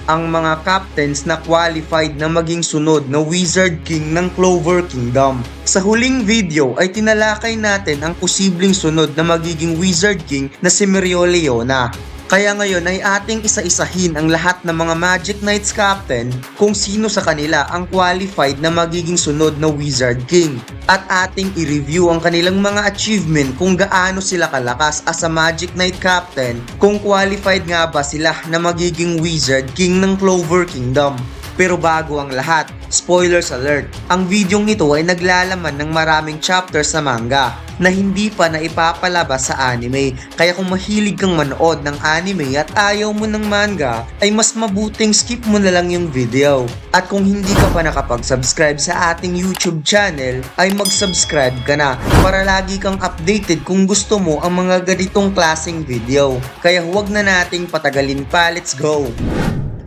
ang mga captains na qualified na maging sunod na Wizard King ng Clover Kingdom. Sa huling video ay tinalakay natin ang posibleng sunod na magiging Wizard King na si Mereoleona. Kaya ngayon ay ating isa-isahin ang lahat ng mga Magic Knights captain kung sino sa kanila ang qualified na magiging sunod na Wizard King. At ating i-review ang kanilang mga achievement kung gaano sila kalakas as a Magic Knight captain, kung qualified nga ba sila na magiging Wizard King ng Clover Kingdom. Pero bago ang lahat, spoilers alert, ang videong ito ay naglalaman ng maraming chapters sa manga na hindi pa na ipapalabas sa anime. Kaya kung mahilig kang manood ng anime at ayaw mo ng manga, ay mas mabuting skip mo na lang yung video. At kung hindi ka pa nakapag-subscribe sa ating YouTube channel, ay mag-subscribe ka na para lagi kang updated kung gusto mo ang mga ganitong klaseng video. Kaya huwag na nating patagalin pa, let's go!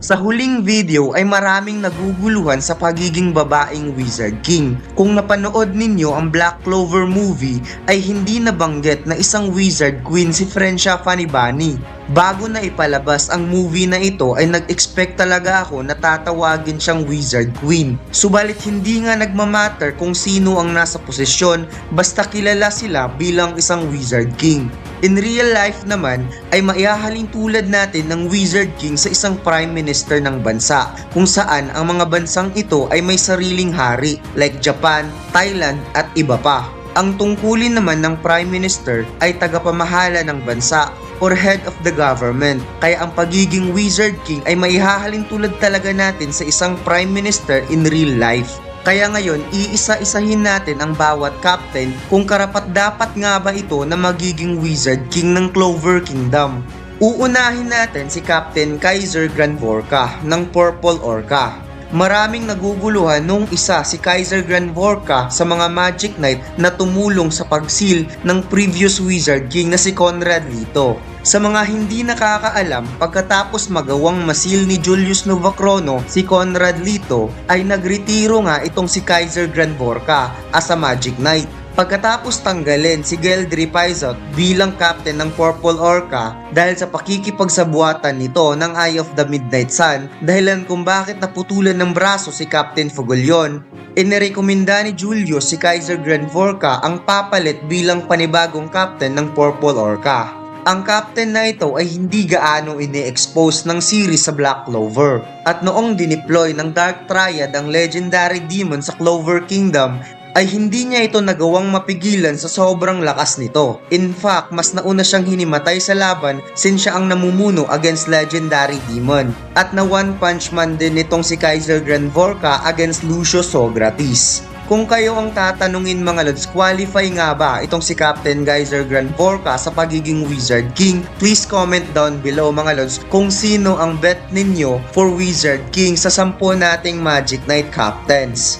Sa huling video ay maraming naguguluhan sa pagiging babaeng Wizard King. Kung napanood ninyo ang Black Clover movie ay hindi nabanggit na isang Wizard Queen si Frenchia Fanibani. Bago na ipalabas ang movie na ito ay nag-expect talaga ako na tatawagin siyang Wizard Queen. Subalit hindi nga nagmamatter kung sino ang nasa posisyon, basta kilala sila bilang isang Wizard King. In real life naman ay maihahalin tulad natin ng Wizard King sa isang Prime Minister ng bansa kung saan ang mga bansang ito ay may sariling hari like Japan, Thailand at iba pa. Ang tungkulin naman ng Prime Minister ay tagapamahala ng bansa or head of the government. Kaya ang pagiging Wizard King ay maihahalin tulad talaga natin sa isang Prime Minister in real life. Kaya ngayon, iisa-isahin natin ang bawat captain kung karapat-dapat nga ba ito na magiging Wizard King ng Clover Kingdom. Uunahin natin si Captain Kaiser Granvorka ng Purple Orca. Maraming naguguluhan nung isa si Kaiser Granvorka sa mga Magic Knight na tumulong sa pag-seal ng previous Wizard King na si Conrad Lito. Sa mga hindi nakakaalam, pagkatapos magawang masil ni Julius Novacrono si Conrad Lito ay nagretiro nga itong si Kaiser Granvorka as a Magic Knight. Pagkatapos tanggalin si Geldry Paisot bilang captain ng Purple Orca dahil sa pakikipagsabuatan nito ng Eye of the Midnight Sun, dahilan kung bakit naputulan ng braso si Captain Fogolion, inirekomenda ni Julius si Kaiser Granvorka ang papalit bilang panibagong captain ng Purple Orca. Ang captain na ito ay hindi gaano ini-expose ng series sa Black Clover. At noong dineploy ng Dark Triad ang legendary demon sa Clover Kingdom, ay hindi niya ito nagawang mapigilan sa sobrang lakas nito. In fact, mas nauna siyang hinimatay sa laban since siya ang namumuno against legendary demon. At na one punch man din itong si Kaiser Granvorka against Lucio Socrates. Kung kayo ang tatanungin mga lods, qualify nga ba itong si Captain Kaiser Granvorka sa pagiging Wizard King? Please comment down below mga lods kung sino ang bet ninyo for Wizard King sa 10 nating Magic Knight captains.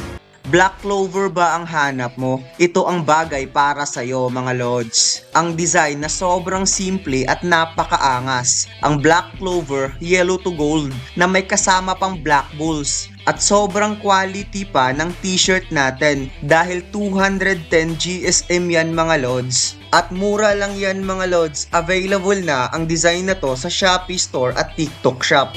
Black Clover ba ang hanap mo? Ito ang bagay para sa'yo mga lods. Ang design na sobrang simple at napakaangas. Ang Black Clover yellow to gold na may kasama pang black bulls. At sobrang quality pa ng t-shirt natin dahil 210 GSM yan mga lods. At mura lang yan mga lods. Available na ang design na to sa Shopee Store at TikTok Shop.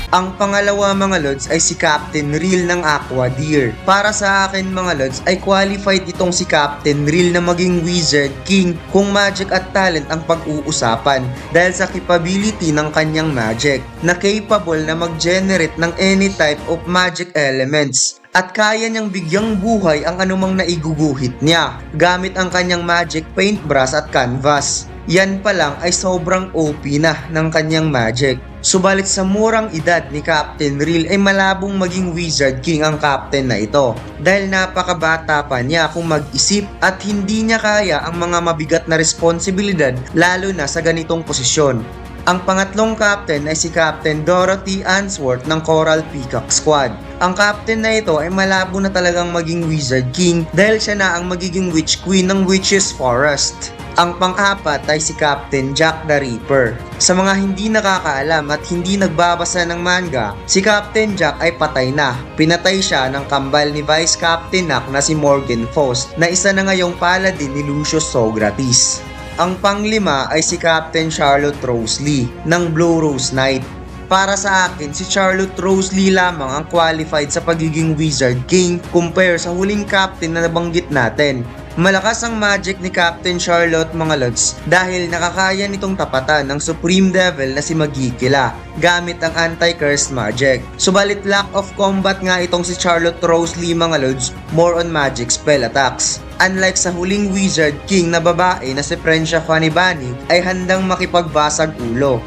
Ang pangalawa mga lods ay si Captain Real ng Aqua Deer. Para sa akin mga lods ay qualified itong si Captain Real na maging Wizard King kung magic at talent ang pag-uusapan dahil sa capability ng kanyang magic na capable na mag-generate ng any type of magic elements. At kaya niyang bigyang buhay ang anumang naiguguhit niya gamit ang kanyang magic paintbrush at canvas. Yan pa lang ay sobrang OP na ng kanyang magic. Subalit sa murang edad ni Captain Real ay malabong maging Wizard King ang captain na ito dahil napakabata pa niya kung mag-isip at hindi niya kaya ang mga mabigat na responsibilidad lalo na sa ganitong posisyon. Ang pangatlong captain ay si Captain Dorothy Answorth ng Coral Peacock Squad. Ang captain na ito ay malabo na talagang maging Wizard King dahil siya na ang magiging Witch Queen ng Witch's Forest. Ang pang-apat ay si Captain Jack the Ripper. Sa mga hindi nakakaalam at hindi nagbabasa ng manga, si Captain Jack ay patay na. Pinatay siya ng kambal ni Vice Captain Nack na si Morgan Faust na isa na ngayong paladin ni Lucius Socrates. Ang panglima ay si Captain Charlotte Rose Lee ng Blue Rose Knight. Para sa akin, si Charlotte Rose Lee lamang ang qualified sa pagiging Wizard King compare sa huling captain na nabanggit natin. Malakas ang magic ni Captain Charlotte mga lods dahil nakakaya nitong tapatan ng Supreme Devil na si Magikila gamit ang anti-curse magic. Subalit lack of combat nga itong si Charlotte Rose Lee mga lods, more on magic spell attacks. Unlike sa huling Wizard King na babae na si Frencia Fanibani ay handang makipagbasag ulo.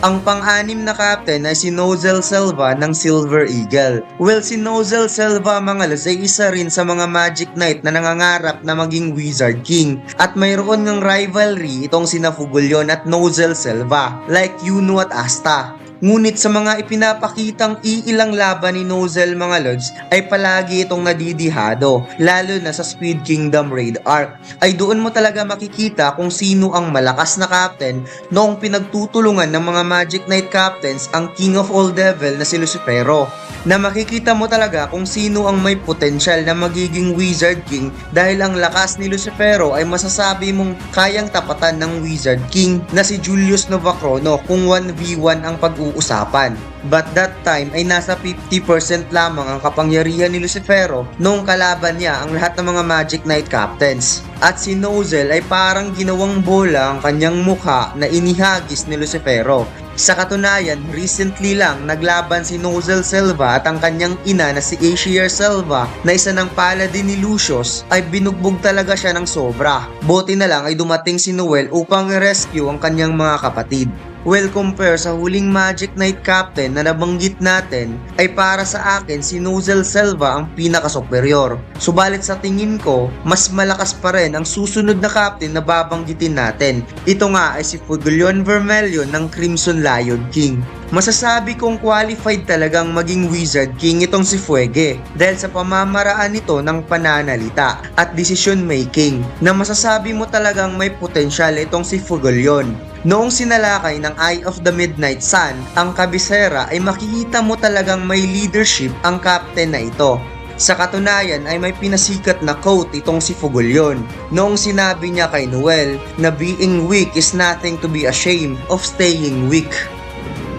Ang pang-anim na captain ay si Nozel Selva ng Silver Eagle. Well, si Nozel Selva mga lods ay isa rin sa mga Magic Knight na nangangarap na maging Wizard King. At mayroon ng rivalry itong sina Fugulyon at Nozel Selva, like Yuno at Asta. Ngunit sa mga ipinapakitang iilang laban ni Nozel mga lods ay palagi itong nadidihado, lalo na sa Speed Kingdom Raid Arc. Ay doon mo talaga makikita kung sino ang malakas na captain noong pinagtutulungan ng mga Magic Knight captains ang King of All Devil na si Lucifero. Na makikita mo talaga kung sino ang may potensyal na magiging Wizard King dahil ang lakas ni Lucifero ay masasabi mong kayang tapatan ng Wizard King na si Julius Novacrono kung 1v1 ang pag-uusapan. But that time ay nasa 50% lamang ang kapangyarihan ni Lucifero noong kalaban niya ang lahat ng mga Magic Knight captains. At si Nozel ay parang ginawang bola ang kanyang mukha na inihagis ni Lucifero. Sa katunayan, recently lang naglaban si Nozel Selva at ang kanyang ina na si Ashier Selva na isa ng paladin ni Lucius ay binugbog talaga siya ng sobra. Buti na lang ay dumating si Noel upang rescue ang kanyang mga kapatid. Well, compare sa huling Magic Knight captain na nabanggit natin ay para sa akin si Nozel Selva ang pinaka-superior. Subalit sa tingin ko, mas malakas pa rin ang susunod na captain na babanggitin natin. Ito nga ay si Fugulyon Vermelion ng Crimson Lion King. Masasabi kong qualified talagang maging Wizard King itong si Fuege dahil sa pamamaraan nito ng pananalita at decision making na masasabi mo talagang may potensyal itong si Fugulyon. Noong sinalakay ng Eye of the Midnight Sun ang kabisera ay makikita mo talagang may leadership ang captain na ito. Sa katunayan ay may pinasikat na quote itong si Fugulyon noong sinabi niya kay Noel na being weak is nothing to be ashamed of staying weak.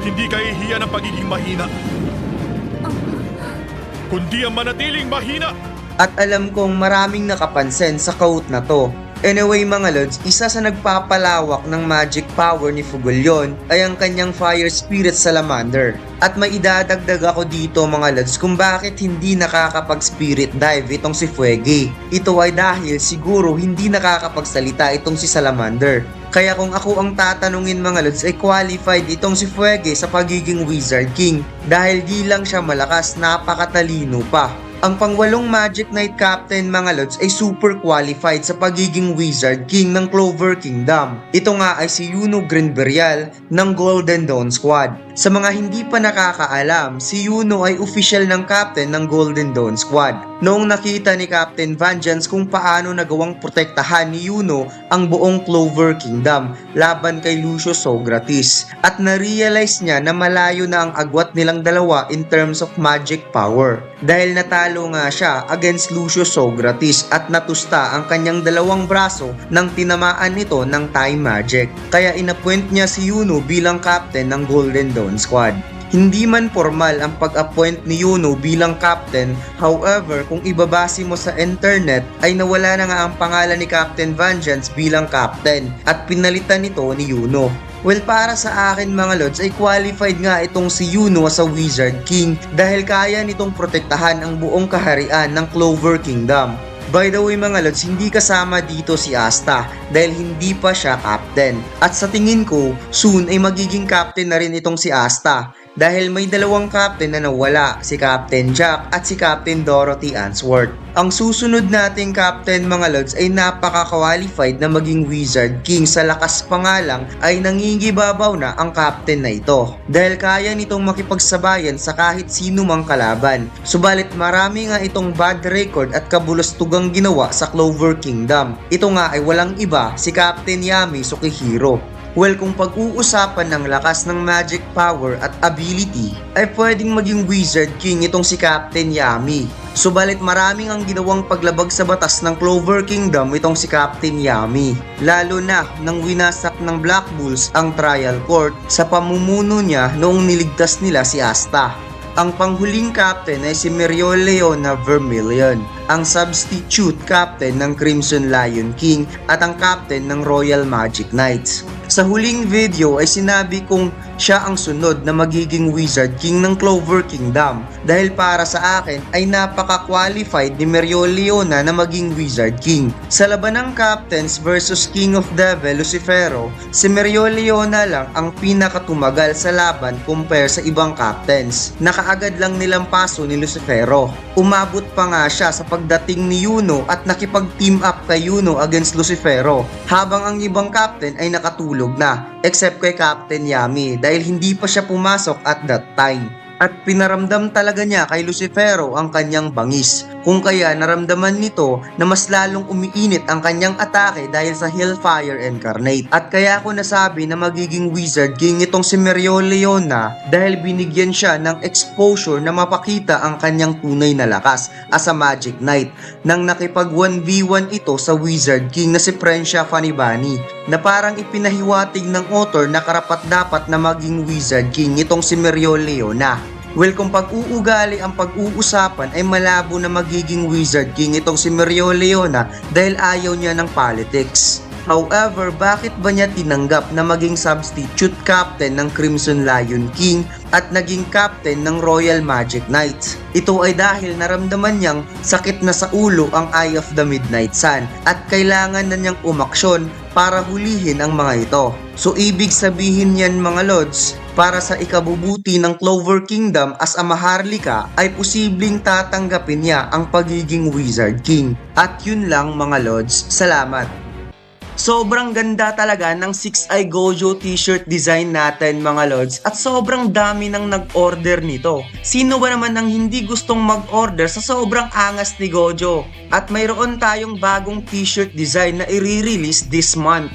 Hindi kahihiyan ang pagiging mahina, kundi ang manatiling mahina. At alam kong maraming nakapansin sa quote na to. Anyway mga lods, isa sa nagpapalawak ng magic power ni Fugulyon ay ang kanyang Fire Spirit Salamander. At may idadagdag ako dito mga lods kung bakit hindi nakakapag-spirit dive itong si Fuege. Ito ay dahil siguro hindi nakakapagsalita itong si Salamander. Kaya kung ako ang tatanungin mga lods ay qualified itong si Fuege sa pagiging Wizard King dahil di lang siya malakas, napakatalino pa. Ang pangwalong Magic Knight Captain mga lods ay super qualified sa pagiging Wizard King ng Clover Kingdom. Ito nga ay si Yuno Grinberial ng Golden Dawn Squad. Sa mga hindi pa nakakaalam, si Yuno ay official ng captain ng Golden Dawn Squad. Noong nakita ni Captain Vengeance kung paano nagawang protektahan ni Yuno ang buong Clover Kingdom laban kay Lucius Socrates at na-realize niya na malayo na ang agwat nilang dalawa in terms of magic power. Dahil natalo nga siya against Lucius Socrates at natusta ang kanyang dalawang braso nang tinamaan nito ng time magic. Kaya inappoint niya si Yuno bilang captain ng Golden Dawn Squad. Hindi man formal ang pag-appoint ni Yuno bilang captain, however kung ibabase mo sa internet ay nawala na nga ang pangalan ni Captain Vengeance bilang captain at pinalitan nito ni Yuno. Well, para sa akin mga lods ay qualified nga itong si Yuno as a Wizard King dahil kaya nitong protektahan ang buong kaharian ng Clover Kingdom. By the way mga lods, hindi kasama dito si Asta dahil hindi pa siya captain. At sa tingin ko, soon ay magiging captain na rin itong si Asta dahil may dalawang captain na nawala, si Captain Jack at si Captain Dorothy Answorth. Ang susunod nating captain mga lods ay napaka-qualified na maging Wizard King. Sa lakas pa nga lang ay nangingibabaw na ang captain na ito dahil kaya nitong makipagsabayan sa kahit sino mang kalaban. Subalit marami nga itong bad record at kabulastugang ginawa sa Clover Kingdom. Ito nga ay walang iba si Captain Yami Sukihiro. Well, kung pag-uusapan ng lakas ng magic power at ability, ay pwedeng maging Wizard King itong si Captain Yami. Subalit maraming ang ginawang paglabag sa batas ng Clover Kingdom itong si Captain Yami. Lalo na nang winasak ng Black Bulls ang Trial Court sa pamumuno niya noong niligtas nila si Asta. Ang panghuling captain ay si Mereoleona Vermilion, ang substitute captain ng Crimson Lion King at ang captain ng Royal Magic Knights. Sa huling video ay sinabi kong siya ang sunod na magiging Wizard King ng Clover Kingdom dahil para sa akin ay napaka-qualified ni Mereoleona na maging Wizard King. Sa laban ng Captains versus King of Devil Lucifero, si Mereoleona lang ang pinakatumagal sa laban compare sa ibang Captains. Nakaagad lang nilang paso ni Lucifero. Umabot pa nga siya sa pagdating ni Yuno at nakipag-team up kay Yuno against Lucifero, habang ang ibang Captain ay nakatulog na, except kay Captain Yami dahil hindi pa siya pumasok at that time. At pinaramdam talaga niya kay Lucifero ang kanyang bangis, kung kaya naramdaman nito na mas lalong umiinit ang kanyang atake dahil sa Hellfire Incarnate. At kaya ako nasabi na magiging Wizard King itong si Mereoleona dahil binigyan siya ng exposure na mapakita ang kanyang tunay na lakas as a Magic Knight nang nakipag 1v1 ito sa Wizard King na si Prensya Fanibani, na parang ipinahiwatig ng author na karapat-dapat na maging Wizard King itong si Mereoleona. Well, kung pag-uugali ang pag-uusapan ay malabo na magiging Wizard King itong si Mereoleona dahil ayaw niya ng politics. However, bakit ba niya tinanggap na maging substitute captain ng Crimson Lion King at naging captain ng Royal Magic Knights? Ito ay dahil naramdaman niyang sakit na sa ulo ang Eye of the Midnight Sun at kailangan na niyang umaksyon para hulihin ang mga ito. So ibig sabihin yan mga lords, para sa ikabubuti ng Clover Kingdom as a Maharlika ay posibleng tatanggapin niya ang pagiging Wizard King. At yun lang mga lords, salamat. Sobrang ganda talaga ng 6-Eye Gojo t-shirt design natin mga lords at sobrang dami nang nag-order nito. Sino ba naman ang hindi gustong mag-order sa sobrang angas ni Gojo? At mayroon tayong bagong t-shirt design na i-release this month.